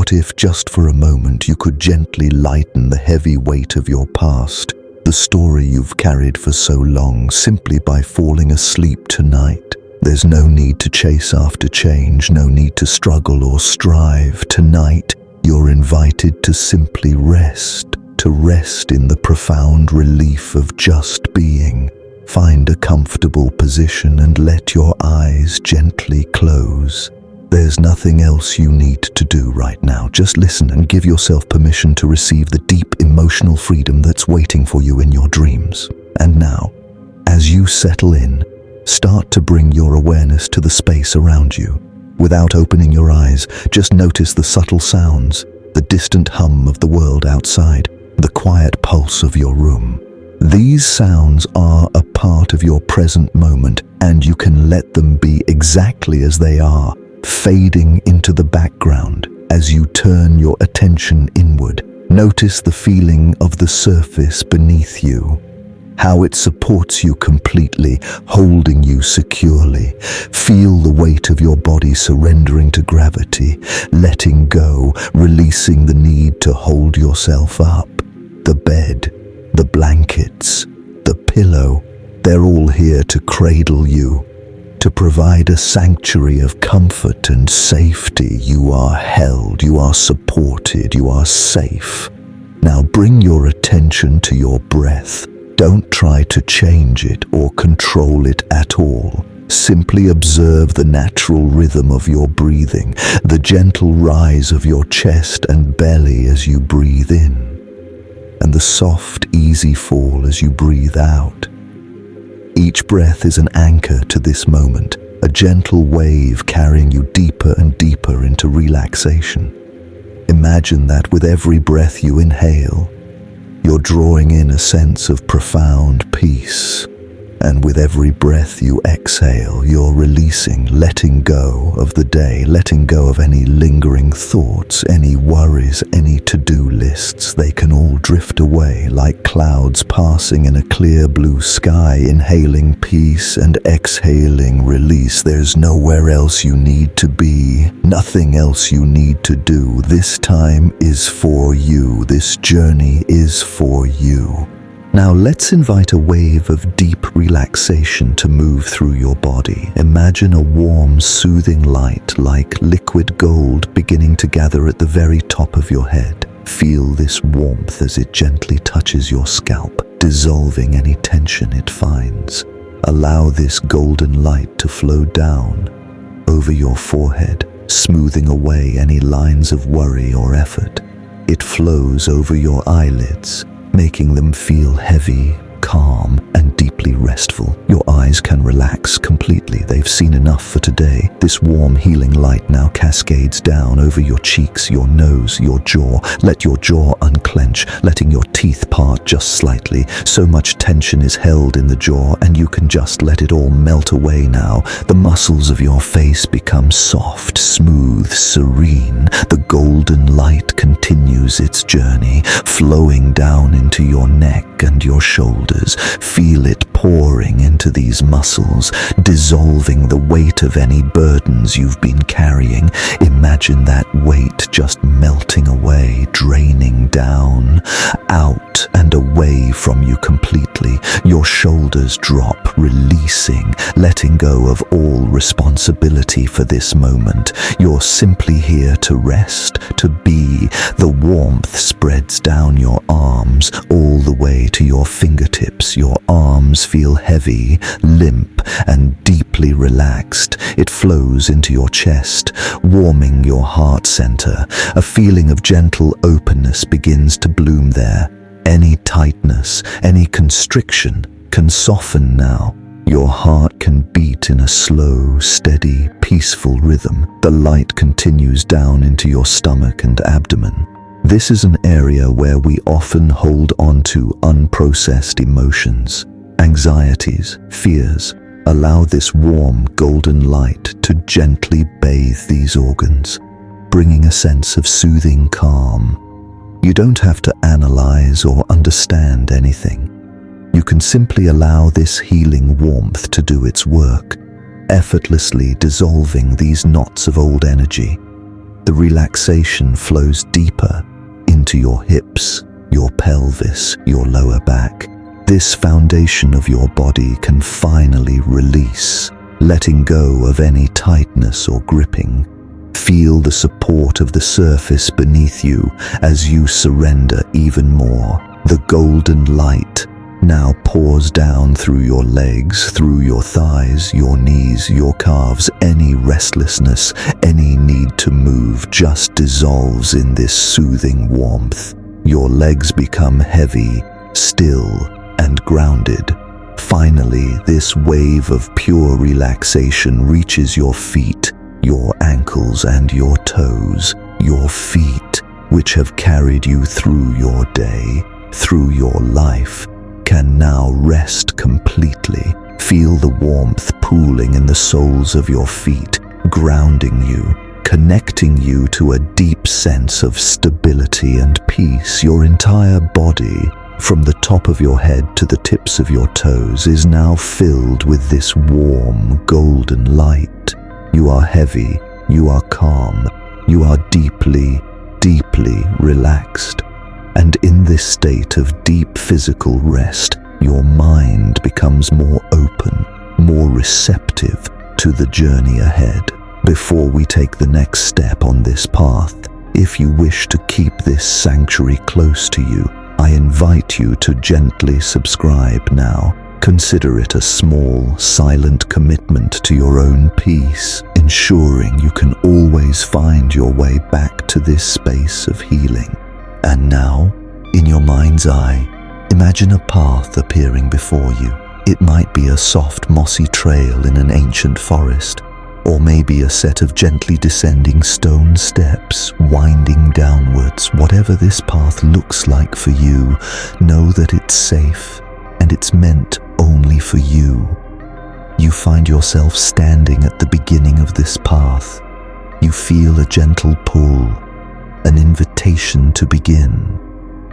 What if, just for a moment, you could gently lighten the heavy weight of your past, the story you've carried for so long, simply by falling asleep tonight? There's no need to chase after change, no need to struggle or strive. Tonight, you're invited to simply rest, to rest in the profound relief of just being. Find a comfortable position and let your eyes gently close. There's nothing else you need to do right now. Just listen and give yourself permission to receive the deep emotional freedom that's waiting for you in your dreams. And now, as you settle in, start to bring your awareness to the space around you. Without opening your eyes, just notice the subtle sounds, the distant hum of the world outside, the quiet pulse of your room. These sounds are a part of your present moment, and you can let them be exactly as they are, fading into the background as you turn your attention inward. Notice the feeling of the surface beneath you, how it supports you completely, holding you securely. Feel the weight of your body surrendering to gravity, letting go, releasing the need to hold yourself up. The bed, the blankets, the pillow, they're all here to cradle you, to provide a sanctuary of comfort and safety. You are held, you are supported, you are safe. Now bring your attention to your breath. Don't try to change it or control it at all. Simply observe the natural rhythm of your breathing, the gentle rise of your chest and belly as you breathe in, and the soft, easy fall as you breathe out. Each breath is an anchor to this moment, a gentle wave carrying you deeper and deeper into relaxation. Imagine that with every breath you inhale, you're drawing in a sense of profound peace. And with every breath you exhale, you're releasing, letting go of the day, letting go of any lingering thoughts, any worries, any to-do lists. They can all drift away like clouds passing in a clear blue sky, inhaling peace and exhaling release. There's nowhere else you need to be, nothing else you need to do. This time is for you. This journey is for you. Now let's invite a wave of deep relaxation to move through your body. Imagine a warm, soothing light like liquid gold beginning to gather at the very top of your head. Feel this warmth as it gently touches your scalp, dissolving any tension it finds. Allow this golden light to flow down over your forehead, smoothing away any lines of worry or effort. It flows over your eyelids, making them feel heavy, calm, and deeply restful. Your eyes can relax completely. They've seen enough for today. This warm, healing light now cascades down over your cheeks, your nose, your jaw. Let your jaw unclench, letting your teeth part just slightly. So much tension is held in the jaw, and you can just let it all melt away now. The muscles of your face become soft, smooth, serene. The golden light continues its journey, flowing down into your neck and your shoulders. Feel it pouring into these muscles, dissolving the weight of any burdens you've been carrying. Imagine that weight just melting away, draining down, out and away from you completely. Your shoulders drop, releasing, letting go of all responsibility for this moment. You're simply here to rest, to be. The warmth spreads down your arms all the way to your fingertips. Your arms feel heavy, limp, and deeply relaxed. It flows into your chest, warming your heart center. A feeling of gentle openness begins to bloom there. Any tightness, any constriction can soften now. Your heart can beat in a slow, steady, peaceful rhythm. The light continues down into your stomach and abdomen. This is an area where we often hold on to unprocessed emotions, anxieties, fears. Allow this warm, golden light to gently bathe these organs, bringing a sense of soothing calm. You don't have to analyze or understand anything. You can simply allow this healing warmth to do its work, effortlessly dissolving these knots of old energy. The relaxation flows deeper into your hips, your pelvis, your lower back. This foundation of your body can finally release, letting go of any tightness or gripping. Feel the support of the surface beneath you as you surrender even more. The golden light now pours down through your legs, through your thighs, your knees, your calves. Any restlessness, any need to move just dissolves in this soothing warmth. Your legs become heavy, still, and grounded. Finally, this wave of pure relaxation reaches your feet, your ankles and your toes. Your feet, which have carried you through your day, through your life, can now rest completely. Feel the warmth pooling in the soles of your feet, grounding you, connecting you to a deep sense of stability and peace. Your entire body, from the top of your head to the tips of your toes, is now filled with this warm, golden light. You are heavy, you are calm, you are deeply, deeply relaxed. And in this state of deep physical rest, your mind becomes more open, more receptive to the journey ahead. Before we take the next step on this path, if you wish to keep this sanctuary close to you, I invite you to gently subscribe now. Consider it a small, silent commitment to your own peace, ensuring you can always find your way back to this space of healing. And now, in your mind's eye, imagine a path appearing before you. It might be a soft, mossy trail in an ancient forest, or maybe a set of gently descending stone steps winding downwards. Whatever this path looks like for you, know that it's safe and it's meant only for you. You find yourself standing at the beginning of this path. You feel a gentle pull, an invitation to begin.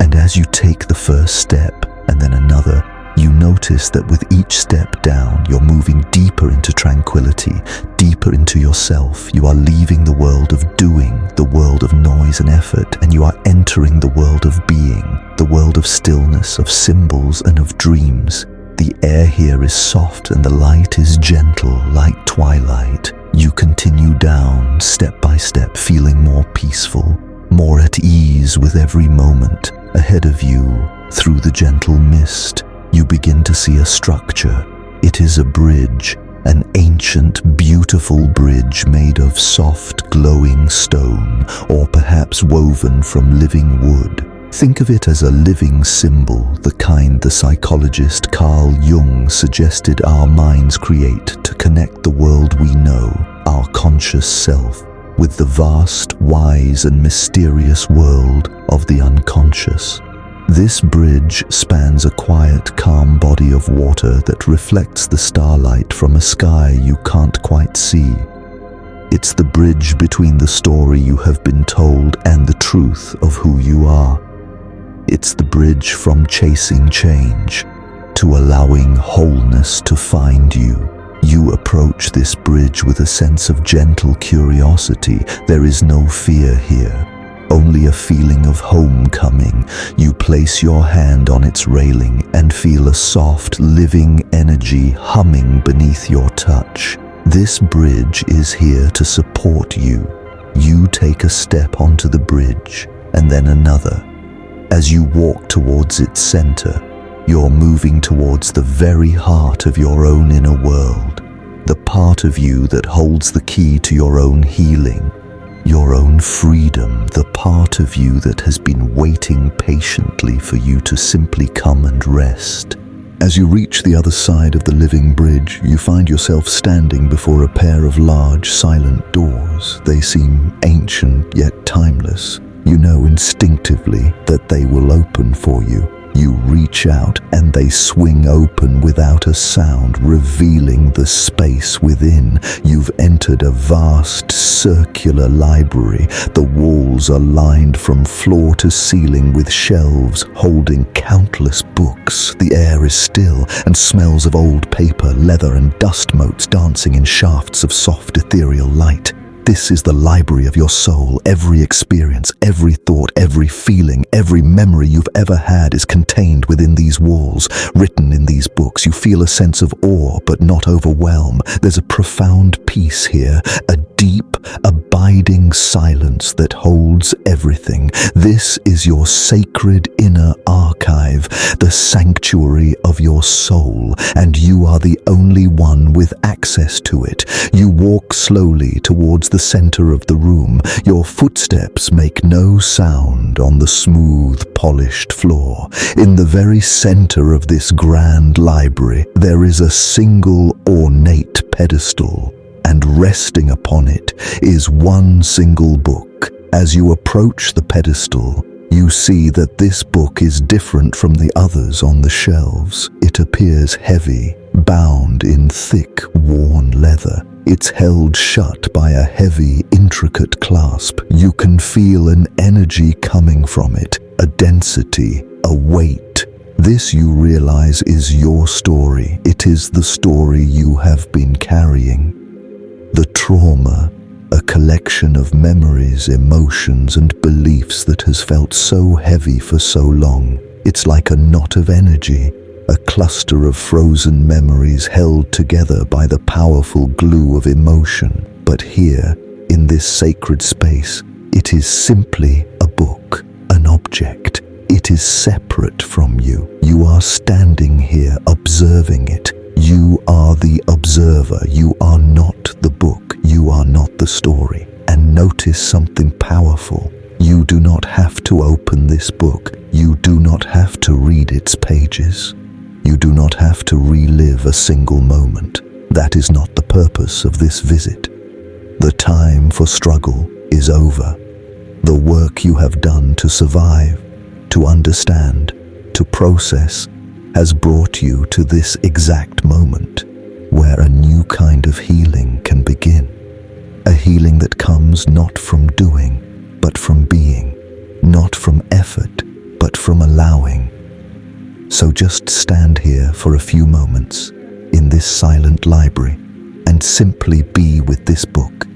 And as you take the first step and then another, you notice that with each step down, you're moving deeper into tranquility, deeper into yourself. You are leaving the world of doing, the world of noise and effort, and you are entering the world of being, the world of stillness, of symbols, and of dreams. The air here is soft and the light is gentle, like twilight. You continue down, step by step, feeling more peaceful, more at ease with every moment. Ahead of you, through the gentle mist, you begin to see a structure. It is a bridge, an ancient, beautiful bridge made of soft, glowing stone, or perhaps woven from living wood. Think of it as a living symbol, the kind the psychologist Carl Jung suggested our minds create to connect the world we know, our conscious self, with the vast, wise, and mysterious world of the unconscious. This bridge spans a quiet, calm body of water that reflects the starlight from a sky you can't quite see. It's the bridge between the story you have been told and the truth of who you are. It's the bridge from chasing change to allowing wholeness to find you. You approach this bridge with a sense of gentle curiosity. There is no fear here, only a feeling of homecoming. You place your hand on its railing and feel a soft, living energy humming beneath your touch. This bridge is here to support you. You take a step onto the bridge, and then another. As you walk towards its center, you're moving towards the very heart of your own inner world, the part of you that holds the key to your own healing, your own freedom, the part of you that has been waiting patiently for you to simply come and rest. As you reach the other side of the living bridge, you find yourself standing before a pair of large, silent doors. They seem ancient yet timeless. You know instinctively that they will open for you. You reach out and they swing open without a sound, revealing the space within. You've entered a vast circular library. The walls are lined from floor to ceiling with shelves holding countless books. The air is still and smells of old paper, leather, and dust motes dancing in shafts of soft ethereal light. This is the library of your soul. Every experience, every thought, every feeling, every memory you've ever had is contained within these walls, written in these books. You feel a sense of awe, but not overwhelm. There's a profound peace here, a deep, abiding silence that holds everything. This is your sacred inner archive, the sanctuary of your soul, and you are the only one with access to it. You walk slowly towards the center of the room. Your footsteps make no sound on the smooth, polished floor. In the very center of this grand library, there is a single ornate pedestal, and resting upon it is one single book. As you approach the pedestal, you see that this book is different from the others on the shelves. It appears heavy, bound in thick, worn leather. It's held shut by a heavy, intricate clasp. You can feel an energy coming from it, a density, a weight. This, you realize, is your story. It is the story you have been carrying. The trauma, a collection of memories, emotions, and beliefs that has felt so heavy for so long. It's like a knot of energy, a cluster of frozen memories held together by the powerful glue of emotion. But here, in this sacred space, it is simply a book, an object. It is separate from you. You are standing here observing it. You are the observer. You are not the book. You are not the story. And notice something powerful. You do not have to open this book. You do not have to read its pages. You do not have to relive a single moment. That is not the purpose of this visit. The time for struggle is over. The work you have done to survive, to understand, to process, has brought you to this exact moment where a new kind of healing can begin. A healing that comes not from doing, but from being. Not from effort, but from allowing. So just stand here for a few moments in this silent library and simply be with this book.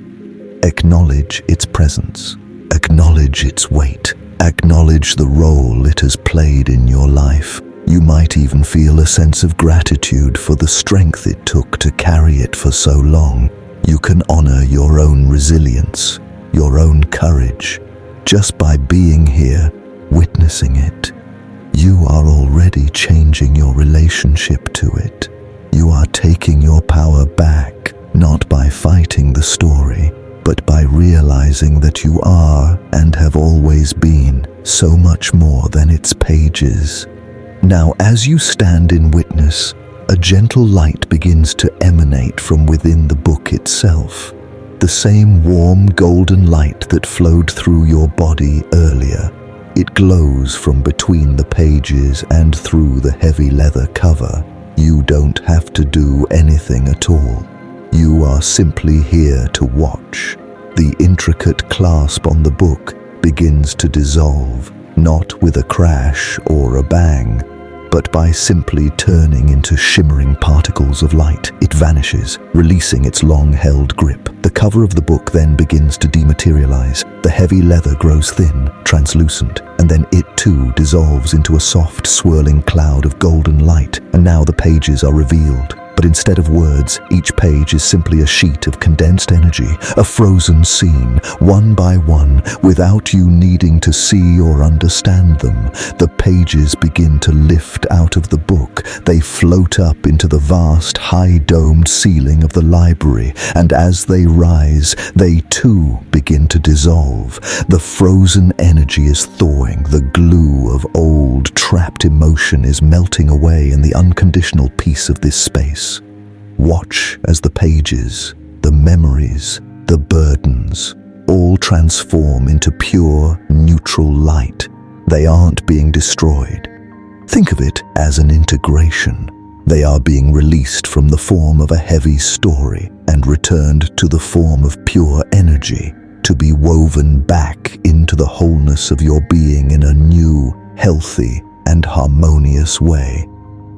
Acknowledge its presence. Acknowledge its weight. Acknowledge the role it has played in your life. You might even feel a sense of gratitude for the strength it took to carry it for so long. You can honor your own resilience, your own courage, just by being here, witnessing it. You are already changing your relationship to it. You are taking your power back, not by fighting the story, but by realizing that you are, and have always been, so much more than its pages. Now, as you stand in witness, a gentle light begins to emanate from within the book itself. The same warm golden light that flowed through your body earlier. It glows from between the pages and through the heavy leather cover. You don't have to do anything at all. You are simply here to watch. The intricate clasp on the book begins to dissolve, not with a crash or a bang, but by simply turning into shimmering particles of light. It vanishes, releasing its long-held grip. The cover of the book then begins to dematerialize. The heavy leather grows thin, translucent, and then it too dissolves into a soft, swirling cloud of golden light. And now the pages are revealed. But instead of words, each page is simply a sheet of condensed energy, a frozen scene, one by one, without you needing to see or understand them. The pages begin to lift out of the book. They float up into the vast, high-domed ceiling of the library, and as they rise, they too begin to dissolve. The frozen energy is thawing. The glue of old, trapped emotion is melting away in the unconditional peace of this space. Watch as the pages, the memories, the burdens, all transform into pure, neutral light. They aren't being destroyed. Think of it as an integration. They are being released from the form of a heavy story and returned to the form of pure energy, to be woven back into the wholeness of your being in a new, healthy, and harmonious way.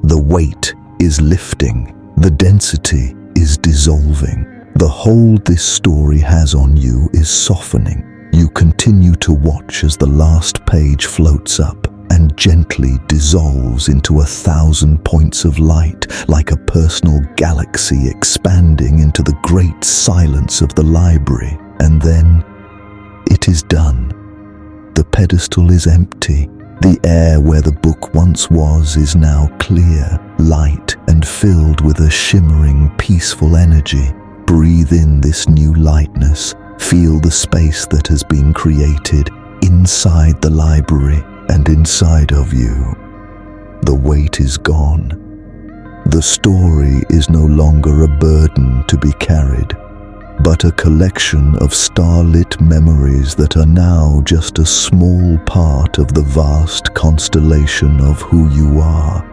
The weight is lifting. The density is dissolving. The hold this story has on you is softening. You continue to watch as the last page floats up and gently dissolves into 1,000 points of light, like a personal galaxy expanding into the great silence of the library. And then it is done. The pedestal is empty. The air where the book once was is now clear, light, and filled with a shimmering, peaceful energy. Breathe in this new lightness. Feel the space that has been created inside the library and inside of you. The weight is gone. The story is no longer a burden to be carried, but a collection of starlit memories that are now just a small part of the vast constellation of who you are.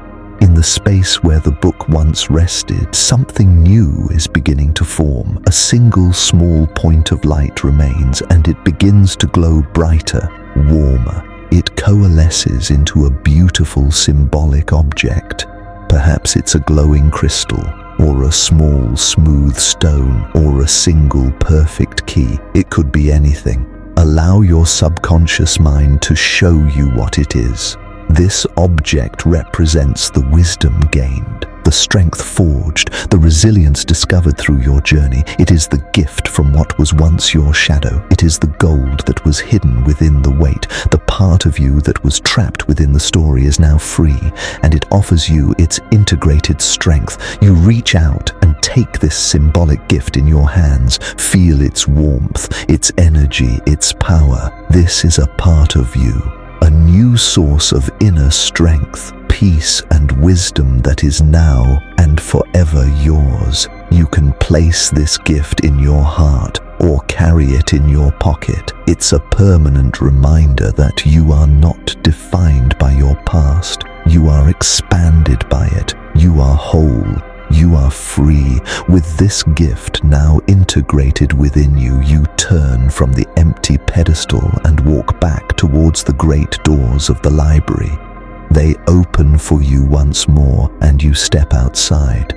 In the space where the book once rested, something new is beginning to form. A single small point of light remains, and it begins to glow brighter, warmer. It coalesces into a beautiful symbolic object. Perhaps it's a glowing crystal, or a small, smooth stone, or a single perfect key. It could be anything. Allow your subconscious mind to show you what it is. This object represents the wisdom gained, the strength forged, the resilience discovered through your journey. It is the gift from what was once your shadow. It is the gold that was hidden within the weight. The part of you that was trapped within the story is now free, and it offers you its integrated strength. You reach out and take this symbolic gift in your hands. Feel its warmth, its energy, its power. This is a part of you. A new source of inner strength, peace, and wisdom that is now and forever yours. You can place this gift in your heart or carry it in your pocket. It's a permanent reminder that you are not defined by your past. You are expanded by it. You are whole. You are free. With this gift now integrated within you, you turn from the empty pedestal and walk back towards the great doors of the library. They open for you once more, and you step outside.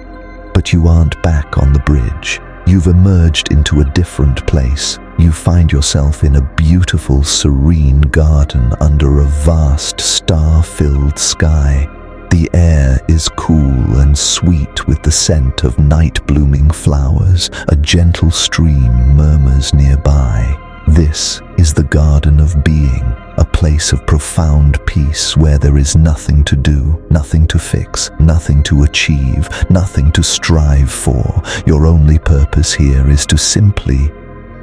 But you aren't back on the bridge. You've emerged into a different place. You find yourself in a beautiful, serene garden under a vast, star-filled sky. The air is cool and sweet with the scent of night-blooming flowers. A gentle stream murmurs nearby. This is the Garden of Being, a place of profound peace where there is nothing to do, nothing to fix, nothing to achieve, nothing to strive for. Your only purpose here is to simply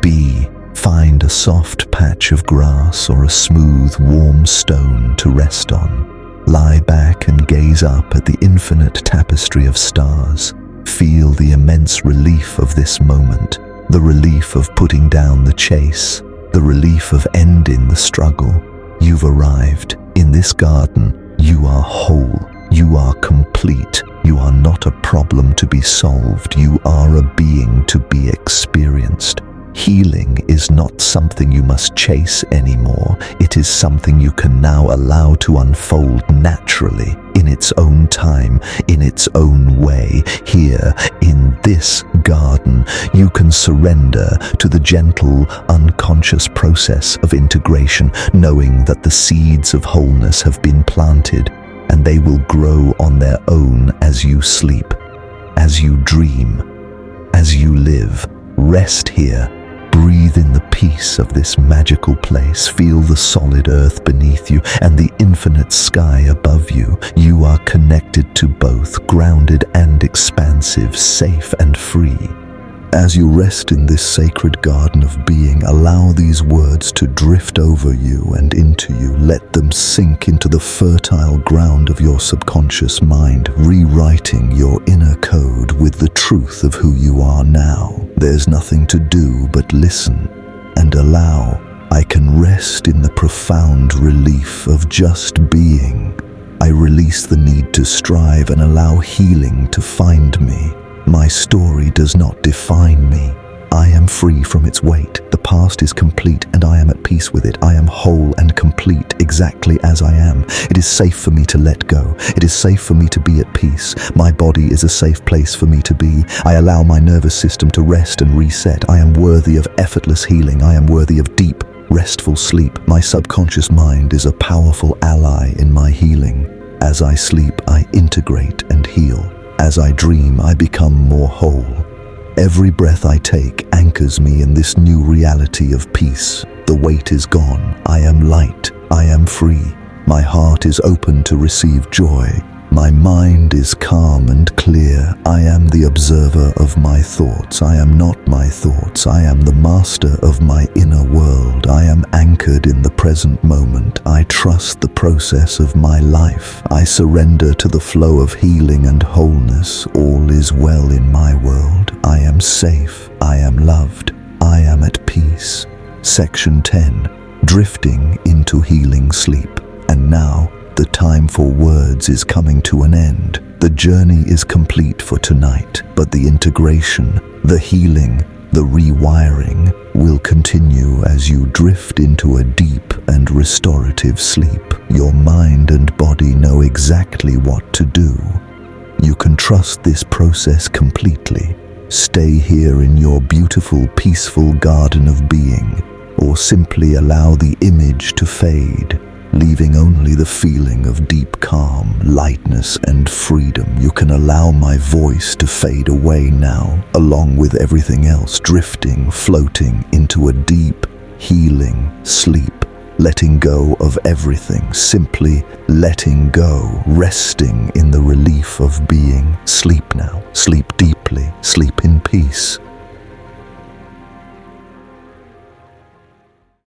be. Find a soft patch of grass or a smooth, warm stone to rest on. Lie back and gaze up at the infinite tapestry of stars. Feel the immense relief of this moment, the relief of putting down the chase, the relief of ending the struggle. You've arrived. In this garden, you are whole. You are complete. You are not a problem to be solved. You are a being to be experienced. Healing is not something you must chase anymore. It is something you can now allow to unfold naturally, in its own time, in its own way. Here, in this garden, you can surrender to the gentle, unconscious process of integration, knowing that the seeds of wholeness have been planted, and they will grow on their own as you sleep, as you dream, as you live. Rest here. Breathe in the peace of this magical place. Feel the solid earth beneath you and the infinite sky above you. You are connected to both, grounded and expansive, safe and free. As you rest in this sacred garden of being, allow these words to drift over you and into you. Let them sink into the fertile ground of your subconscious mind, rewriting your inner code with the truth of who you are now. There's nothing to do but listen and allow. I can rest in the profound relief of just being. I release the need to strive and allow healing to find me. My story does not define me. I am free from its weight. The past is complete and I am at peace with it. I am whole and complete exactly as I am. It is safe for me to let go. It is safe for me to be at peace. My body is a safe place for me to be. I allow my nervous system to rest and reset. I am worthy of effortless healing. I am worthy of deep, restful sleep. My subconscious mind is a powerful ally in my healing. As I sleep, I integrate and heal. As I dream, I become more whole. Every breath I take anchors me in this new reality of peace. The weight is gone. I am light. I am free. My heart is open to receive joy. My mind is calm and clear. I am the observer of my thoughts. I am not my thoughts. I am the master of my inner world. I am anchored in the present moment. I trust the process of my life. I surrender to the flow of healing and wholeness. All is well in my world. I am safe. I am loved. I am at peace. Section 10. Drifting into healing sleep. And now, the time for words is coming to an end. The journey is complete for tonight, but the integration, the healing, the rewiring will continue as you drift into a deep and restorative sleep. Your mind and body know exactly what to do. You can trust this process completely. Stay here in your beautiful, peaceful garden of being, or simply allow the image to fade, leaving only the feeling of deep calm, lightness, and freedom. You can allow my voice to fade away now, along with everything else, drifting, floating into a deep, healing sleep, letting go of everything, simply letting go, resting in the relief of being. Sleep now, sleep deeply, sleep in peace.